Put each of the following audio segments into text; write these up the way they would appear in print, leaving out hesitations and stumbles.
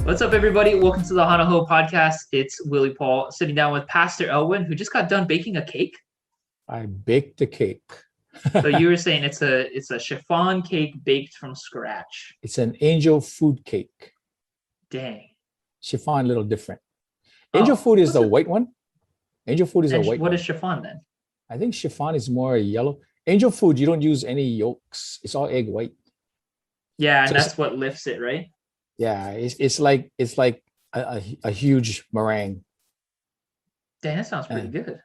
What's up, everybody? Welcome to the Hana Hou podcast. It's Willie Paul sitting down with Pastor Elwin, who just got done baking a cake. I baked a cake. So you were saying it's a chiffon cake baked from scratch. It's an angel food cake. Dang. Chiffon a little different. Angel food is the white one. Angel food is a white what one. is chiffon then? I think chiffon is more yellow. Angel food, you don't use any yolks. It's all egg white. Yeah, and So that's what lifts it, right? yeah, it's like a huge meringue. Dang, that sounds pretty good.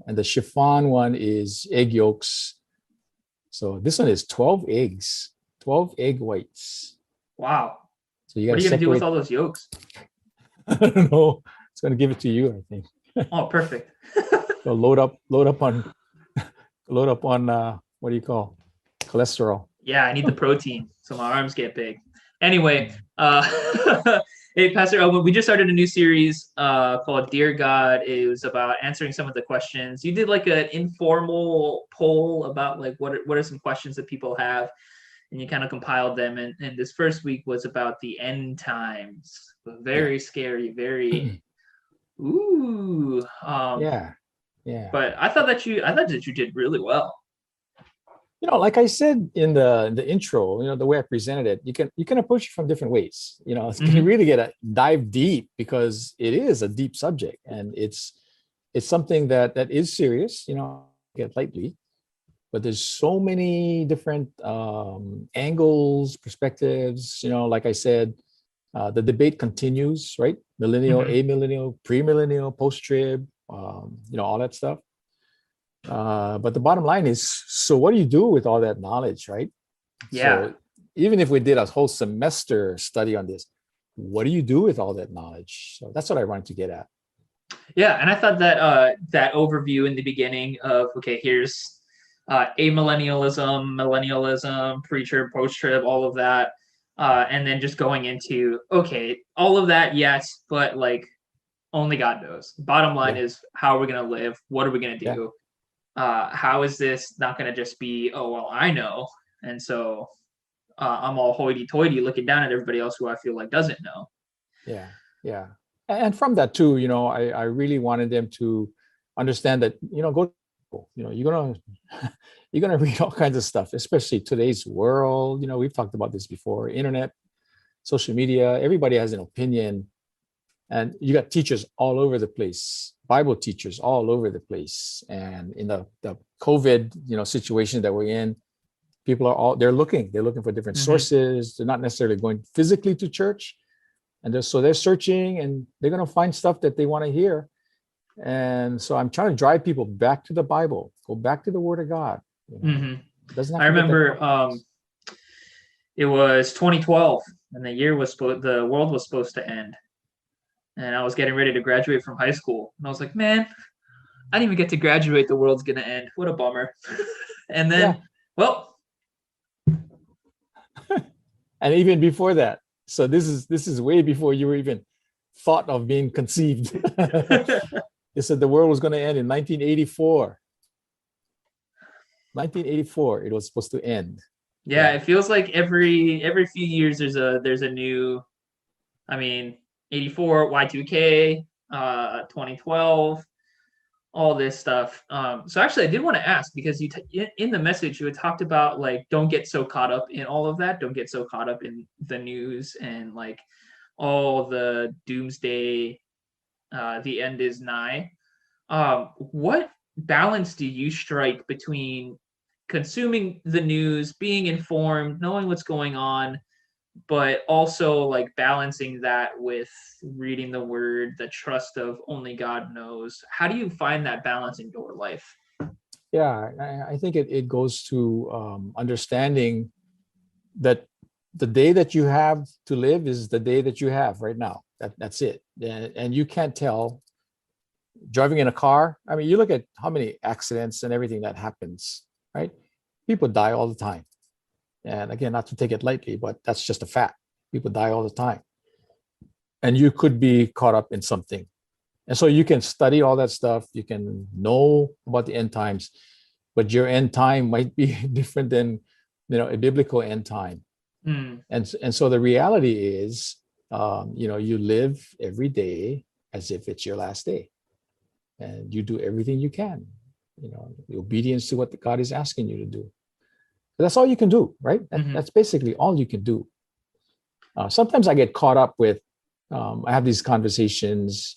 And the chiffon one is egg yolks. So this one is 12 eggs, 12 egg whites. Wow. So what are you going to do with all those yolks? I don't know. It's going to give it to you, I think. Oh, perfect. So load up on what do you call cholesterol? Yeah, I need the protein so my arms get big. Anyway, hey, Pastor Elwin, we just started a new series called Dear God. It was about answering some of the questions. You did like an informal poll about like what are some questions that people have, and you kind of compiled them. And this first week was about the end times. Very scary, very ooh. Yeah. But I thought that you did really well. Like I said in the intro, the way I presented it, you can approach it from different ways. It's can really dive deep because it is a deep subject and it's something that is serious. Get lightly, but there's so many different angles, perspectives. Like I said, the debate continues, right? Millennial, amillennial, premillennial, post-trib, all that stuff. But the bottom line is, so what do you do with all that knowledge, right? Yeah. So even if we did a whole semester study on this, what do you do with all that knowledge? So that's what I wanted to get at. Yeah, and I thought that that overview in the beginning of, okay, here's millennialism, pre-trib, post-trib, all of that, and then just going into, okay, all of that, yes, but like only God knows. Bottom line is, how are we going to live? What are we going to do? How is this not going to just be, oh, well, I know, and so I'm all hoity-toity looking down at everybody else who I feel like doesn't know. Yeah. And from that too, I really wanted them to understand that, you're gonna read all kinds of stuff, especially today's world. We've talked about this before, internet, social media, everybody has an opinion. And you got teachers all over the place, Bible teachers all over the place. And in the COVID, situation that we're in, people are they're looking for different sources. They're not necessarily going physically to church. And they're searching and they're going to find stuff that they want to hear. And so I'm trying to drive people back to the Bible, go back to the Word of God. I remember it was 2012 and the world was supposed to end. And I was getting ready to graduate from high school. And I was like, man, I didn't even get to graduate. The world's going to end. What a bummer. And then, well. And even before that. So this is way before you were even thought of being conceived. They said the world was going to end in 1984. 1984, it was supposed to end. Yeah, it feels like every few years there's a new, 84, Y2K, 2012, all this stuff. So actually, I did want to ask, because in the message you had talked about like, don't get so caught up in all of that. Don't get so caught up in the news and like all the doomsday, the end is nigh. What balance do you strike between consuming the news, being informed, knowing what's going on, but also like balancing that with reading the Word, the trust of only God knows? How do you find that balance in your life? Yeah, I think it goes to understanding that the day that you have to live is the day that you have right now. That's it. And you can't tell. Driving in a car, you look at how many accidents and everything that happens, right? People die all the time. And again, not to take it lightly, but that's just a fact. People die all the time. And you could be caught up in something. And so you can study all that stuff. You can know about the end times, but your end time might be different than, a biblical end time. And so the reality is You live every day as if it's your last day, and you do everything you can, the obedience to what God is asking you to do. That's all you can do, right? That's basically all you can do. Sometimes I get caught up with, I have these conversations,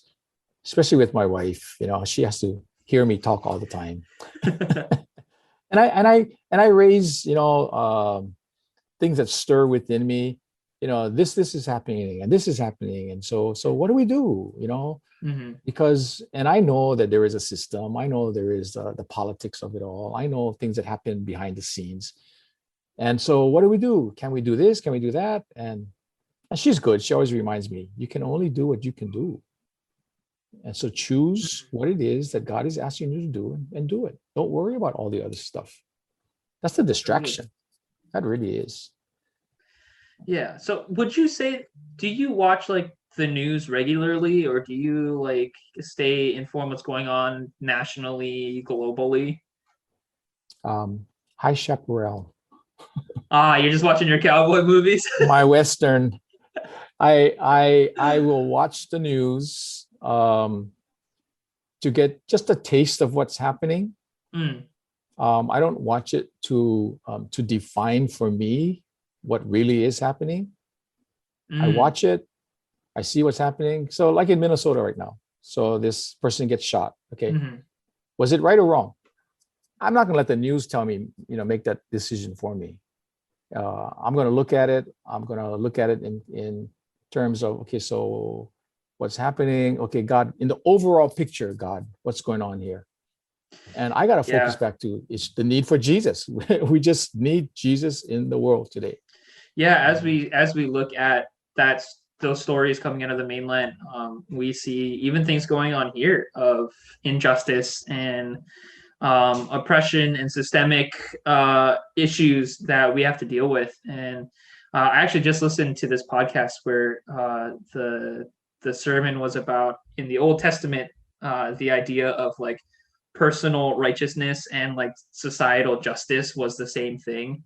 especially with my wife. She has to hear me talk all the time, and I raise, things that stir within me. This is happening and this is happening, and so what do we do? Because, and I know that there is a system. I know there is the politics of it all. I know things that happen behind the scenes. And so what do we do? Can we do this? Can we do that? And she's good. She always reminds me, you can only do what you can do. And so choose what it is that God is asking you to do and do it. Don't worry about all the other stuff. That's the distraction. That really is. Yeah. So would you say, do you watch like the news regularly, or do you like stay informed what's going on nationally, globally? High Chaparral. You're just watching your cowboy movies? My Western. I will watch the news to get just a taste of what's happening. I don't watch it to define for me what really is happening. I watch it, I see what's happening. So like in Minnesota right now, so this person gets shot. Okay, was it right or wrong? I'm not going to let the news tell me, make that decision for me. I'm going to look at it. I'm going to look at it in terms of, okay, so what's happening? Okay, God, in the overall picture, God, what's going on here? And I got to focus back to, it's the need for Jesus. We just need Jesus in the world today. Yeah, as we look at those stories coming out of the mainland, we see even things going on here of injustice and oppression and systemic issues that we have to deal with. And I actually just listened to this podcast where the sermon was about, in the Old Testament, the idea of like personal righteousness and like societal justice was the same thing.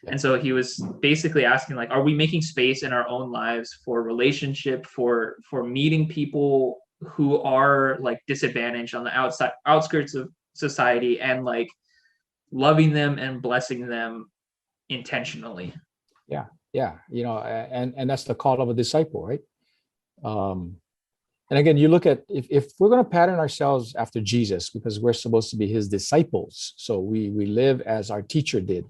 And so he was basically asking, like, are we making space in our own lives for relationship, for meeting people who are like disadvantaged on the outskirts of society, and like loving them and blessing them intentionally? Yeah. And that's the call of a disciple, right? And again, you look at, if we're going to pattern ourselves after Jesus, because we're supposed to be his disciples, so we live as our teacher did.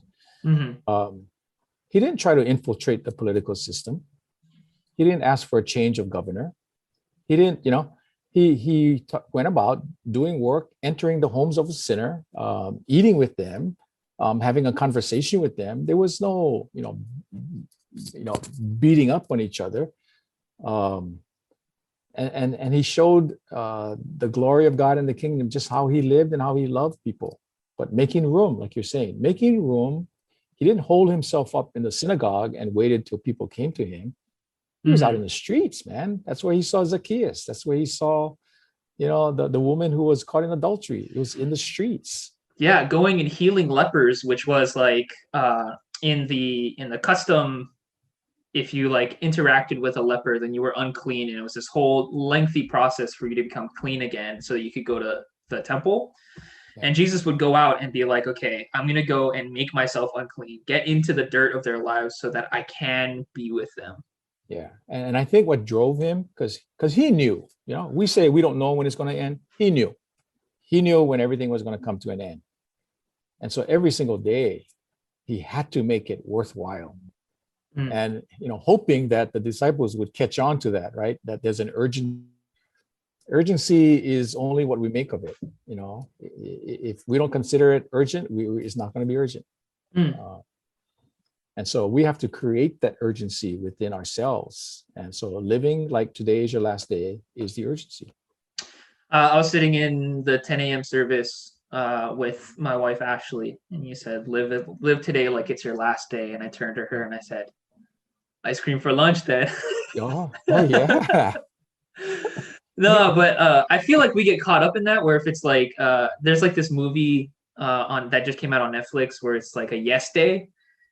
He didn't try to infiltrate the political system. He didn't ask for a change of governor. He didn't, he went about doing work, entering the homes of a sinner, eating with them, having a conversation with them. There was no, beating up on each other. And he showed the glory of God in the kingdom, just how he lived and how he loved people. But making room, like you're saying, making room. He didn't hold himself up in the synagogue and waited till people came to him. He was out in the streets, man. That's where he saw Zacchaeus. That's where he saw, the woman who was caught in adultery. It was in the streets. Yeah, going and healing lepers, which was like in the custom, if you like interacted with a leper, then you were unclean, and it was this whole lengthy process for you to become clean again, so that you could go to the temple. And Jesus would go out and be like, okay, I'm going to go and make myself unclean, get into the dirt of their lives so that I can be with them. Yeah. And I think what drove him, because he knew, we say we don't know when it's going to end. He knew when everything was going to come to an end. And so every single day he had to make it worthwhile. And, hoping that the disciples would catch on to that, right? That there's an urgency is only what we make of it. If we don't consider it urgent, it's not going to be urgent. And so we have to create that urgency within ourselves. And so living like today is your last day is the urgency. I was sitting in the 10 a.m. service with my wife, Ashley, and you said, live today like it's your last day. And I turned to her and I said, ice cream for lunch then. Oh yeah. No, but I feel like we get caught up in that, where if it's like there's like this movie on that just came out on Netflix where it's like a yes day.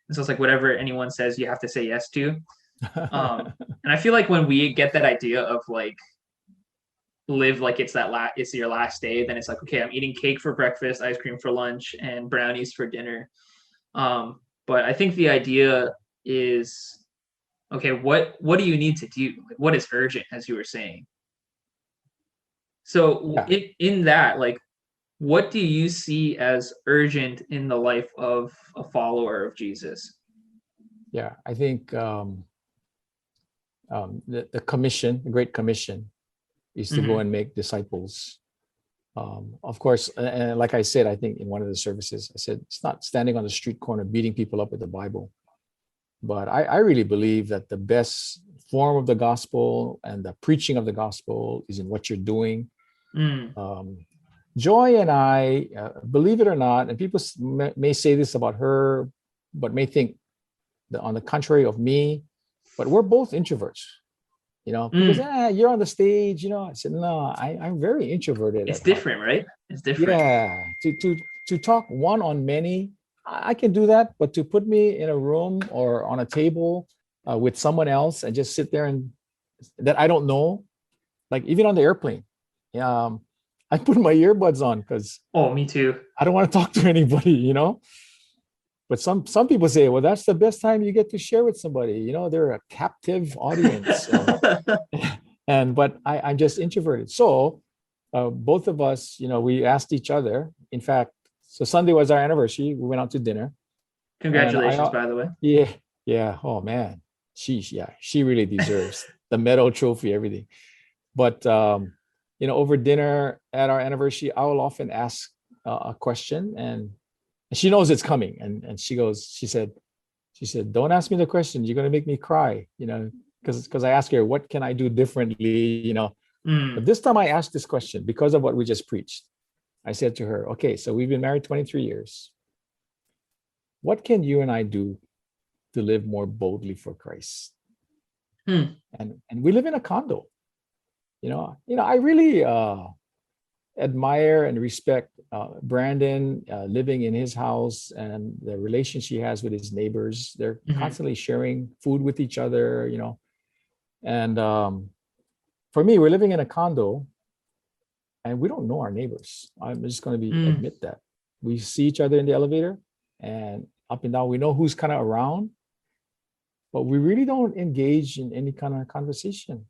And so it's like whatever anyone says you have to say yes to. And I feel like when we get that idea of like live like it's your last day, then it's like, okay, I'm eating cake for breakfast, ice cream for lunch, and brownies for dinner. But I think the idea is, okay, what do you need to do? Like, what is urgent, as you were saying? So Yeah, in that, like, what do you see as urgent in the life of a follower of Jesus? yeah. I think the commission, the Great Commission, is to go Mm-hmm. and make disciples. Of course, and like I said, I think in one of the services, I said it's not standing on the street corner beating people up with the Bible, but I really believe that the best form of the gospel and the preaching of the gospel is in what you're doing. Mm, Um, Joy and I, believe it or not, and people may say this about her, but may think on the contrary of me, but we're both introverts. People say, mm. you're on the stage. I said, no, I'm very introverted It's at heart. different, right? It's different. Yeah, to talk one on many, I can do that, but to put me in a room or on a table with someone else and just sit there and that I don't know, like even on the airplane, I put my earbuds on because Oh, me too. I don't want to talk to anybody. But some people say, well, that's the best time you get to share with somebody. They're a captive audience, and but I'm just introverted. So both of us, we asked each other. In fact, so Sunday was our anniversary. We went out to dinner, and Congratulations, by the way. yeah, yeah. Oh man, she really deserves the medal, trophy, everything. But over dinner at our anniversary, I will often ask a question, and she knows it's coming, and she said, don't ask me the question. You're gonna make me cry, because I asked her, what can I do differently. But Mm, this time I asked this question because of what we just preached. I said to her, okay, so we've been married 23 years. What can you and I do to live more boldly for Christ? mm, And we live in a condo. I really admire and respect Brandon living in his house and the relation she has with his neighbors. They're mm-hmm, constantly sharing food with each other. And for me, we're living in a condo and we don't know our neighbors. I'm just going to mm, admit that we see each other in the elevator and up and down. We know who's kind of around, but we really don't engage in any kind of conversation.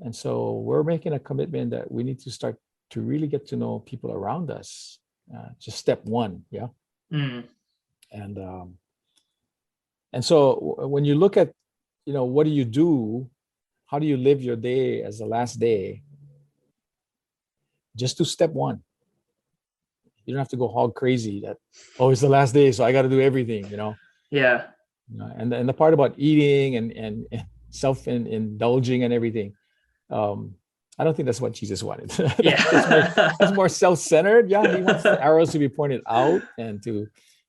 And so we're making a commitment that we need to start to really get to know people around us. Just step one, yeah. mm. And so when you look at, what do you do? How do you live your day as the last day? Just do step one. You don't have to go hog crazy that, oh, it's the last day, so I got to do everything. Yeah. And the part about eating and self indulging and everything, I don't think that's what Jesus wanted. That's more self-centered. Yeah, he wants the arrows to be pointed out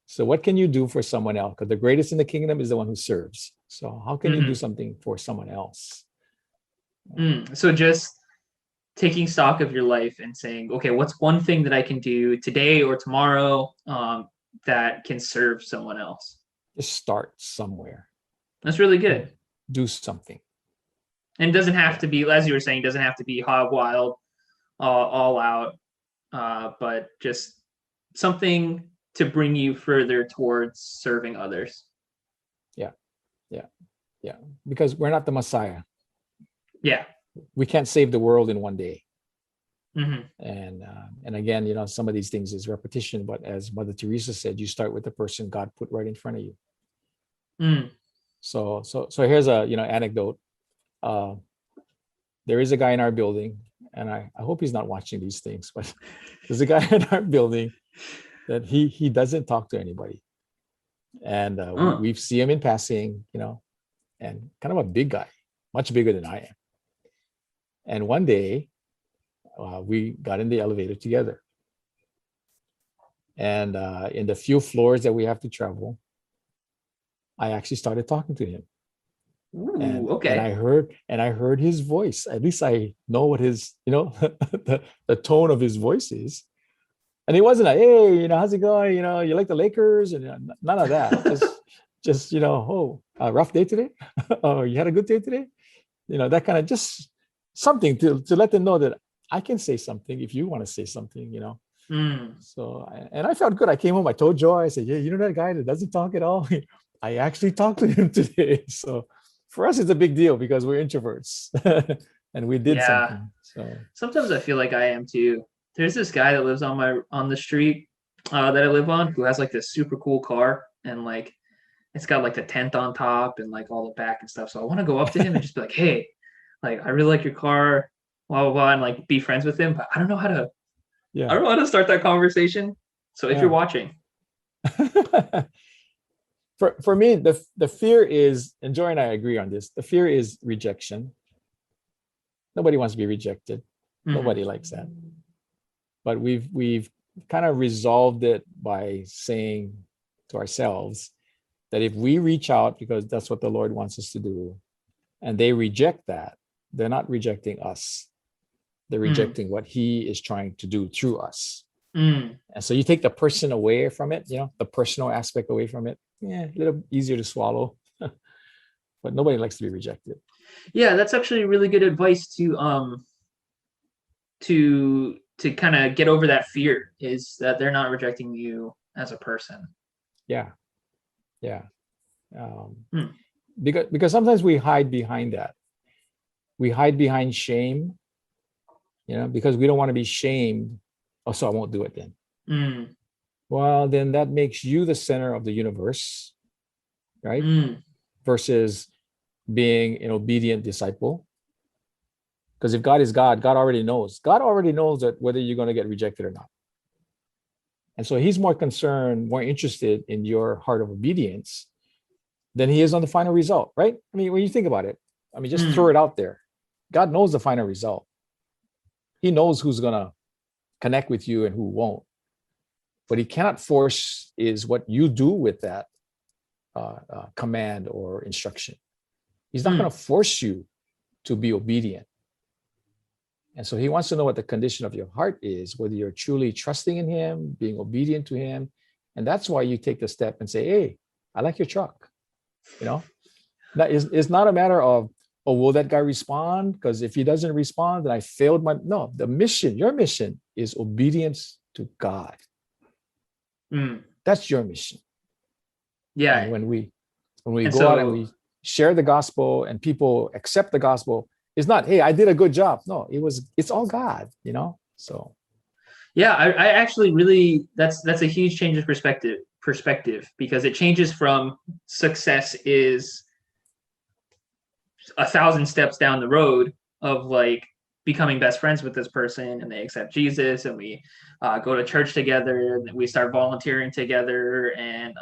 so what can you do for someone else? Because the greatest in the kingdom is the one who serves. So how can you do Mm-hmm. something for someone else? So just taking stock of your life and saying, okay, what's one thing that I can do today or tomorrow that can serve someone else? Just start somewhere. That's really good. Do something. And it doesn't have Yeah. to be, as you were saying, doesn't have to be hog wild, all out, but just something to bring you further towards serving others. Yeah. Yeah. Yeah. Because we're not the Messiah. Yeah. We can't save the world in one day. Mm-hmm. And again, some of these things is repetition, but as Mother Teresa said, you start with the person God put right in front of you. Mm. So here's a anecdote. There is a guy in our building, and I hope he's not watching these things, but there's a guy in our building that he doesn't talk to anybody, and we see him in passing, and kind of a big guy, much bigger than I am. And one day, we got in the elevator together, and in the few floors that we have to travel, I actually started talking to him. Ooh, and okay. I heard his voice. At least I know what his the tone of his voice is. And it wasn't like, hey, how's it going? You like the Lakers? And none of that. just, oh, a rough day today. Oh, you had a good day today. That kind of just something to let them know that I can say something if you want to say something. Mm. So, and I felt good. I came home, I told Joy, I said, yeah, that guy that doesn't talk at all. I actually talked to him today. So for us, it's a big deal because we're introverts and we did Yeah. something. So, Sometimes I feel like I am too. There's this guy that lives on the street that I live on who has like this super cool car, and like it's got like the tent on top and like all the back and stuff. So I want to go up to him and just be like, hey, like I really like your car, blah blah blah, and like be friends with him. But I don't know how to. I yeah. don't know how to start that conversation. So if you're Yeah. watching, For me, the fear is, and Joy and I agree on this, the fear is rejection. Nobody wants to be rejected. Nobody likes that. But we've kind of resolved it by saying to ourselves that if we reach out, because that's what the Lord wants us to do, and they reject that, they're not rejecting us. They're rejecting what he is trying to do through us. And so you take the person away from it, the personal aspect away from it. Yeah, a little easier to swallow. But nobody likes to be rejected. Yeah, that's actually really good advice to kind of get over that fear, is that they're not rejecting you as a person. Yeah. Yeah. Hmm. Because sometimes we hide behind that. We hide behind shame, because we don't want to be shamed. Oh, so I won't do it then. Well, then that makes you the center of the universe, right? Versus being an obedient disciple. Because if God is God, God already knows. God already knows that whether you're going to get rejected or not. And so he's more concerned, more interested in your heart of obedience than he is on the final result, right? I mean, when you think about it, just throw it out there. God knows the final result. He knows who's going to connect with you and who won't. What he cannot force is what you do with that command or instruction. He's not going to force you to be obedient. And so he wants to know what the condition of your heart is, whether you're truly trusting in him, being obedient to him. And that's why you take the step and say, hey, I like your truck. That is, it's not a matter of, oh, will that guy respond? Because if he doesn't respond, then I failed no, your mission is obedience to God. That's your mission. Yeah. And when we go out and we share the gospel and people accept the gospel, it's not, hey, I did a good job. No, it's all God, so. Yeah, I actually really, that's a huge change of perspective, because it changes from success is 1,000 steps down the road of like becoming best friends with this person, and they accept Jesus, and we go to church together, and we start volunteering together, and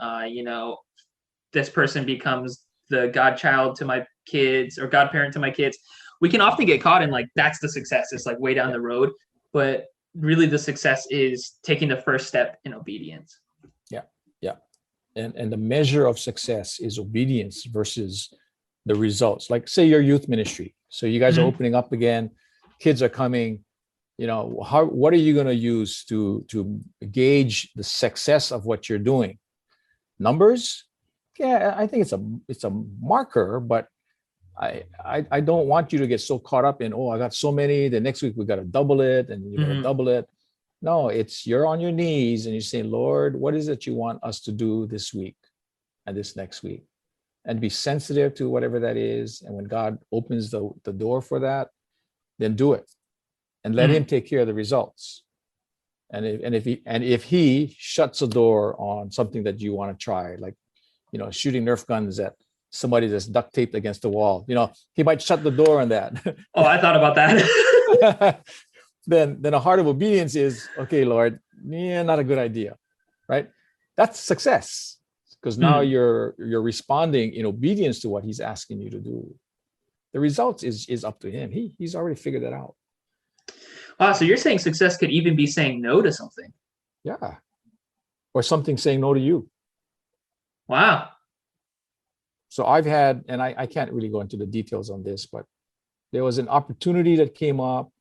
this person becomes the godchild to my kids or godparent to my kids. We can often get caught in like, that's the success. It's like way down the road, but really the success is taking the first step in obedience. Yeah. And the measure of success is obedience versus the results. Like say your youth ministry. So you guys are opening up again, kids are coming, what are you going to use to gauge the success of what you're doing? Numbers? Yeah, I think it's a marker, but I don't want you to get so caught up in, I got so many, the next week we got to double it, and you got to double it. No, it's you're on your knees and you're saying, Lord, what is it you want us to do this week and this next week? And be sensitive to whatever that is. And when God opens the door for that, then do it and let him take care of the results. And if he shuts the door on something that you want to try, like, shooting Nerf guns at somebody that's duct taped against the wall, he might shut the door on that. Oh, I thought about that. Then a heart of obedience is, okay, Lord, not a good idea, right? That's success, because now you're responding in obedience to what he's asking you to do. The results is up to him. He's already figured that out. Wow, so you're saying success could even be saying no to something? Yeah, or something saying no to you. Wow. So I've had, and I can't really go into the details on this, but there was an opportunity that came up,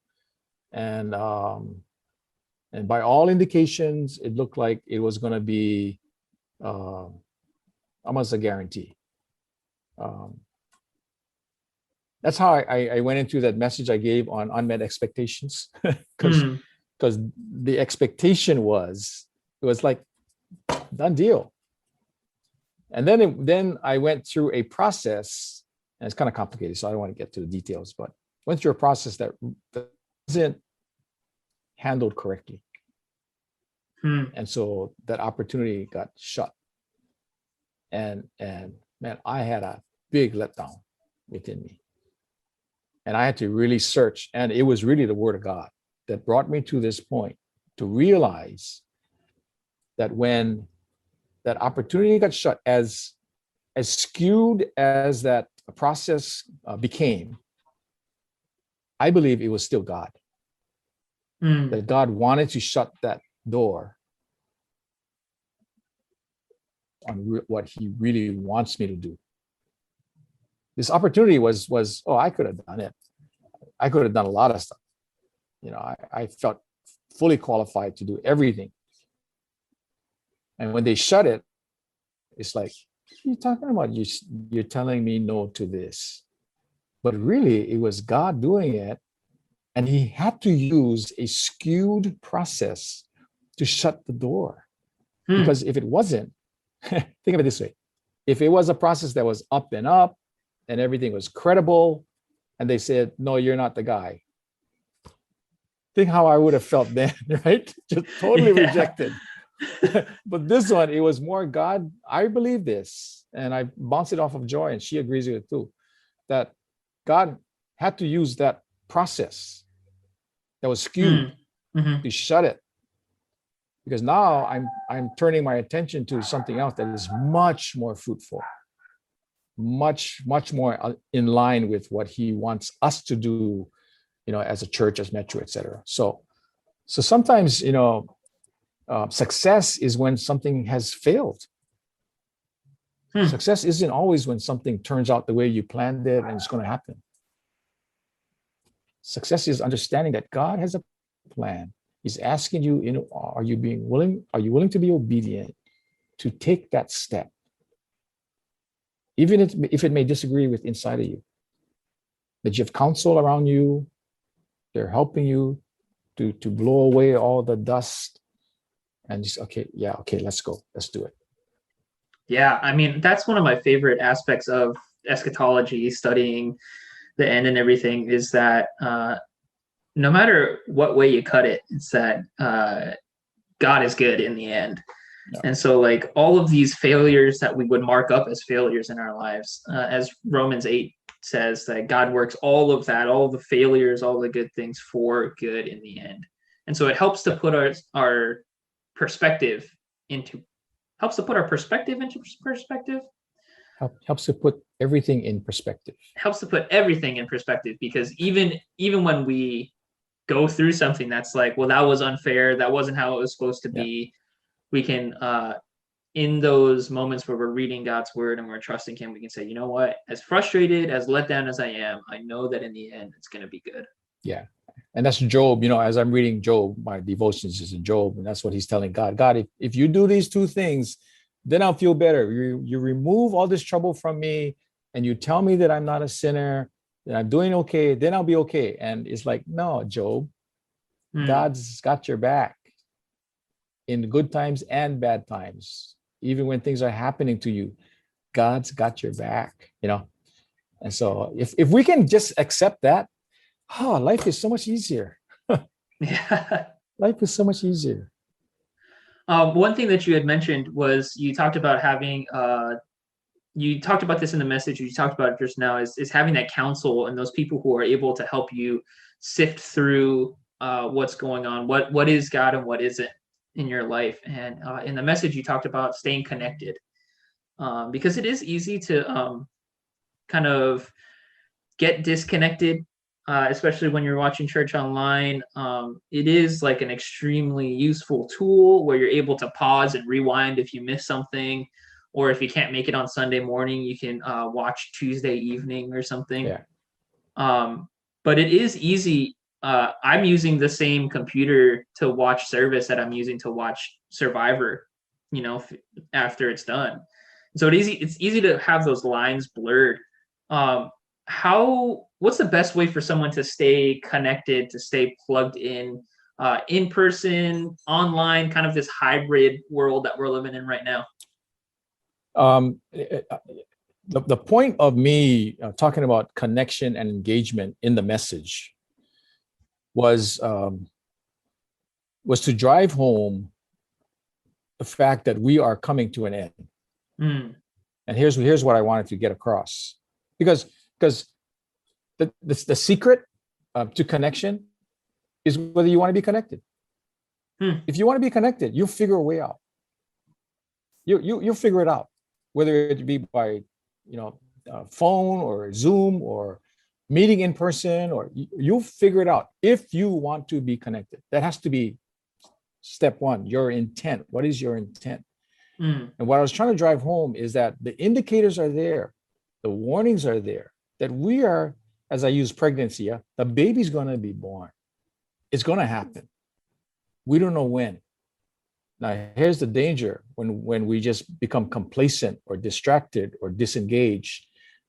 and by all indications, it looked like it was going to be a almost a guarantee. Um, that's how I went into that message I gave on unmet expectations, because Mm, the expectation was, it was like done deal. And then I went through a process, and it's kind of complicated, so I don't want to get to the details, but went through a process that wasn't handled correctly. mm, And so that opportunity got shut. And man, I had a big letdown within me. And I had to really search. And it was really the word of God that brought me to this point to realize that when that opportunity got shut, as skewed as that process became, I believe it was still God. mm. That God wanted to shut that door on what he really wants me to do. This opportunity was, oh, I could have done it. I could have done a lot of stuff. You know, I felt fully qualified to do everything. And when they shut it, it's like, what are you talking about? You're telling me no to this. But really, it was God doing it. And he had to use a skewed process to shut the door. Hmm. Because if it wasn't, think of it this way. If it was a process that was up and everything was credible, and they said, no, you're not the guy. Think how I would have felt then, right? Just totally Yeah. rejected. But this one, it was more God, I believe this. And I bounced it off of Joy, and she agrees with it too, that God had to use that process that was skewed Mm-hmm. to shut it. Because now I'm turning my attention to something else that is much more fruitful, much more in line with what he wants us to do, you know, as a church, as Metro, etc. So sometimes, you know, success is when something has failed. Success isn't always when something turns out the way you planned it and it's going to happen. Success is understanding that God has a plan. He's asking you, you know, are you willing to be obedient to take that step? Even if it may disagree with inside of you. That you have counsel around you, they're helping you to blow away all the dust, and just, okay, let's go, let's do it. Yeah, I mean, that's one of my favorite aspects of eschatology, studying the end and everything, is that no matter what way you cut it, it's that God is good in the end. Yeah. And so, like, all of these failures that we would mark up as failures in our lives, as Romans 8 says, that God works all of that, all of the failures, all the good things for good in the end. And so it helps to put our perspective into perspective. Helps to put everything in perspective. Helps to put everything in perspective, because even when we go through something that's like, well, that was unfair, that wasn't how it was supposed to be, we can in those moments where we're reading God's word and we're trusting him, we can say, you know what, as frustrated, as let down as I am, I know that in the end it's going to be good. Yeah. And that's Job. You know, as I'm reading Job, my devotions is in Job, and that's what he's telling God. God, if you do these two things, then I'll feel better. You remove all this trouble from me, and you tell me that I'm not a sinner, that I'm doing okay, then I'll be okay. And it's like, no, Job, God's got your back in good times and bad times. Even when things are happening to you, God's got your back, you know. And so if we can just accept that, life is so much easier. Yeah. Life is so much easier. One thing that you had mentioned was you talked about having you talked about this in the message, you talked about it just now, is having that counsel and those people who are able to help you sift through what's going on, what is God and what isn't in your life. And in the message you talked about staying connected, because it is easy to kind of get disconnected, especially when you're watching church online. It is like an extremely useful tool where you're able to pause and rewind if you miss something, or if you can't make it on Sunday morning, you can watch Tuesday evening or something. Yeah. But it is easy. I'm using the same computer to watch service that I'm using to watch Survivor, you know, after it's done. So it's easy to have those lines blurred. What's the best way for someone to stay connected, to stay plugged in person, online, kind of this hybrid world that we're living in right now? The point of me talking about connection and engagement in the message was to drive home the fact that we are coming to an end. Mm. And here's what I wanted to get across, because the secret to connection is whether you want to be connected. If you want to be connected, you'll figure a way out. You'll figure it out, whether it be by phone or Zoom or meeting in person, or you'll figure it out if you want to be connected. That has to be step one, your intent. What is your intent? And what I was trying to drive home is that the indicators are there, the warnings are there, that we are, as I use pregnancy, the baby's going to be born. It's going to happen. We don't know when. Now, here's the danger when we just become complacent or distracted or disengaged,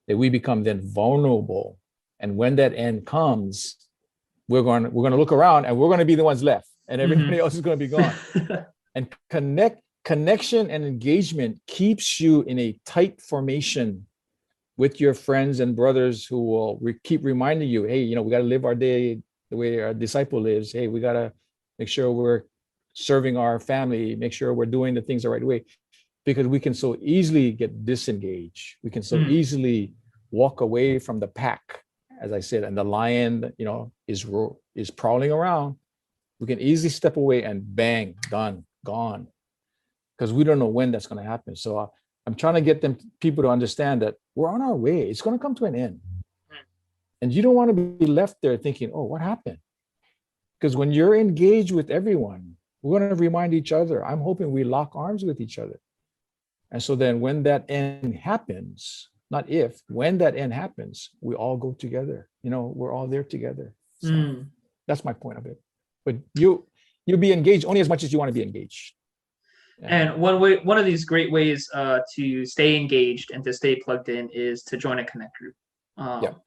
that we become then vulnerable. And when that end comes, we're going to look around and we're going to be the ones left, and everybody else is going to be gone. And connection and engagement keeps you in a tight formation with your friends and brothers who will keep reminding you, hey, we got to live our day the way our disciple lives. Hey, we got to make sure we're serving our family, make sure we're doing the things the right way, because we can so easily get disengaged. We can so easily walk away from the pack, as I said, and the lion, is prowling around. We can easily step away and bang, done, gone, because we don't know when that's going to happen. So I'm trying to get people to understand that we're on our way. It's going to come to an end. And you don't want to be left there thinking, oh, what happened? Because when you're engaged with everyone, we're going to remind each other. I'm hoping we lock arms with each other. And so then when that end happens, not if, when that end happens, we all go together. We're all there together. So that's my point of it. But you'll be engaged only as much as you want to be engaged. Yeah. And one of these great ways to stay engaged and to stay plugged in is to join a Connect group.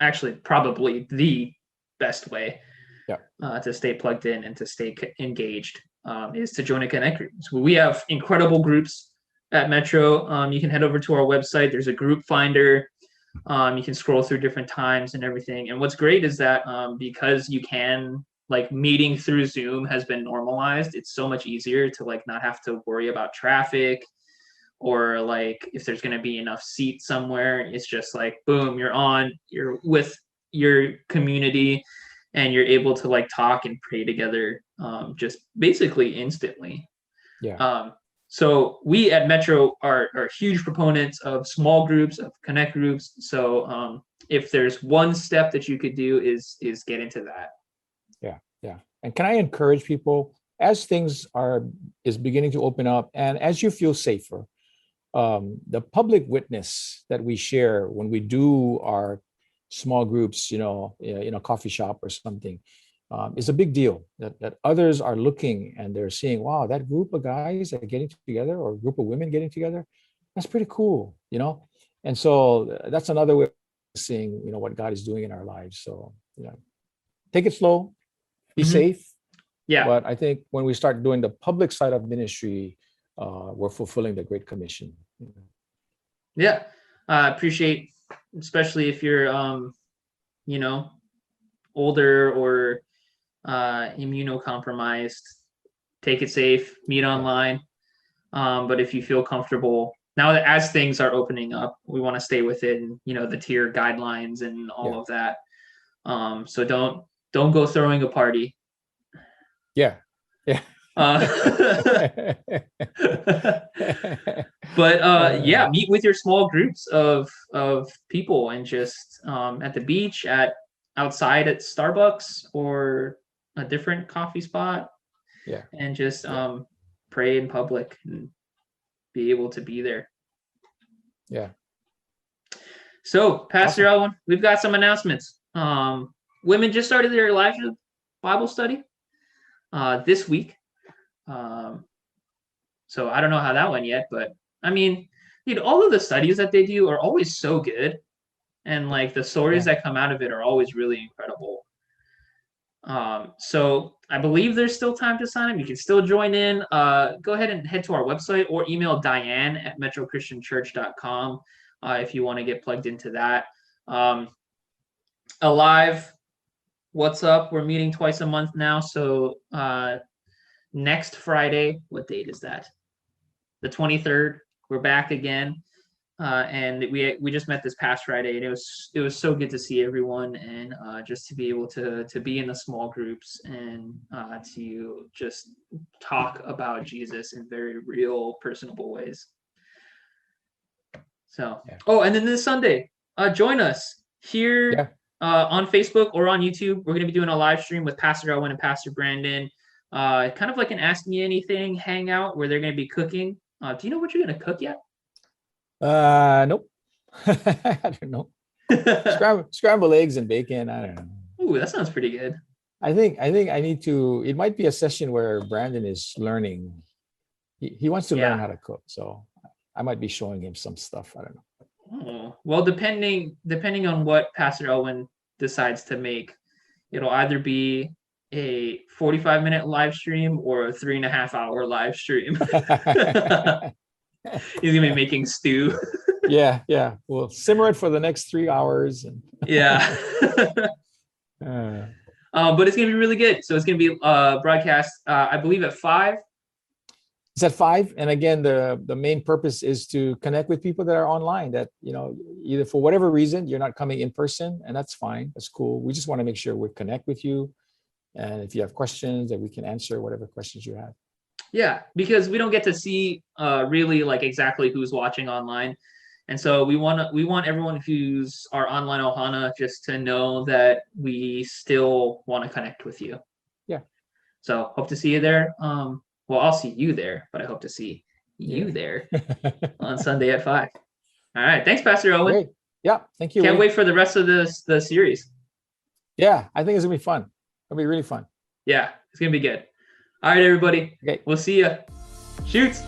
Actually, probably the best way to stay plugged in and to stay engaged is to join a Connect group. So we have incredible groups at Metro. You can head over to our website. There's a group finder. You can scroll through different times and everything. And what's great is that because you can, meeting through Zoom has been normalized, it's so much easier to not have to worry about traffic or if there's going to be enough seats somewhere. It's just boom, you're with your community and you're able to talk and pray together just basically instantly. So we at Metro are huge proponents of small groups, of Connect groups. So if there's one step that you could do is get into that. Yeah. And can I encourage people, as things is beginning to open up and as you feel safer, the public witness that we share when we do our small groups, in a coffee shop or something, is a big deal, that others are looking and they're seeing, wow, that group of guys that are getting together, or a group of women getting together, that's pretty cool, And so that's another way of seeing, what God is doing in our lives. So, take it slow, be safe. Yeah. But I think when we start doing the public side of ministry, we're fulfilling the Great Commission. Yeah. I appreciate, especially if you're, older or immunocompromised, take it safe, meet online. But if you feel comfortable, now that as things are opening up, we want to stay within, the tier guidelines and all of that. So don't go throwing a party. Yeah. But meet with your small groups of people and just at the beach, outside at Starbucks or a different coffee spot. And just pray in public and be able to be there. So, Pastor Elwin, we've got some announcements. Women just started their live Bible study this week. So I don't know how that went yet, but I mean, all of the studies that they do are always so good, and like the stories that come out of it are always really incredible. So I believe there's still time to sign up. You can still join in. Go ahead and head to our website or email Diane@metrochristianchurch.com if you want to get plugged into that. Alive, what's up? We're meeting twice a month now. So next Friday, what date is that? The 23rd. We're back again. And we just met this past Friday, and it was so good to see everyone, and just to be able to be in the small groups and to just talk about Jesus in very real, personable ways. So, and then this Sunday, join us here on Facebook or on YouTube. We're going to be doing a live stream with Pastor Owen and Pastor Brandon, kind of like an Ask Me Anything hangout where they're going to be cooking. Do you know what you're going to cook yet? Nope. I don't know. Scrambled eggs and bacon. I don't know. Ooh, that sounds pretty good. I think I need to. It might be a session where Brandon is learning. He wants to learn how to cook, so I might be showing him some stuff. I don't know. Oh, well, depending on what Pastor Owen decides to make, it'll either be a 45-minute live stream or a 3.5-hour live stream. He's gonna be making stew. Yeah. We'll simmer it for the next 3 hours. And yeah. But it's gonna be really good. So it's gonna be broadcast, I believe, at 5. It's at 5, and again, the main purpose is to connect with people that are online. That either for whatever reason you're not coming in person, and that's fine. That's cool. We just want to make sure we connect with you, and if you have questions, that we can answer whatever questions you have. Yeah, because we don't get to see really like exactly who's watching online, and so we want everyone who's our online Ohana just to know that we still want to connect with you. Yeah. So hope to see you there. Well, I'll see you there, but I hope to see you there on Sunday at 5. All right, thanks, Pastor Owen. Great. Yeah, thank you. Can't wait for the rest of the series. Yeah, I think it's gonna be fun. It'll be really fun. Yeah, it's gonna be good. All right, everybody. Okay. We'll see you. Shoots.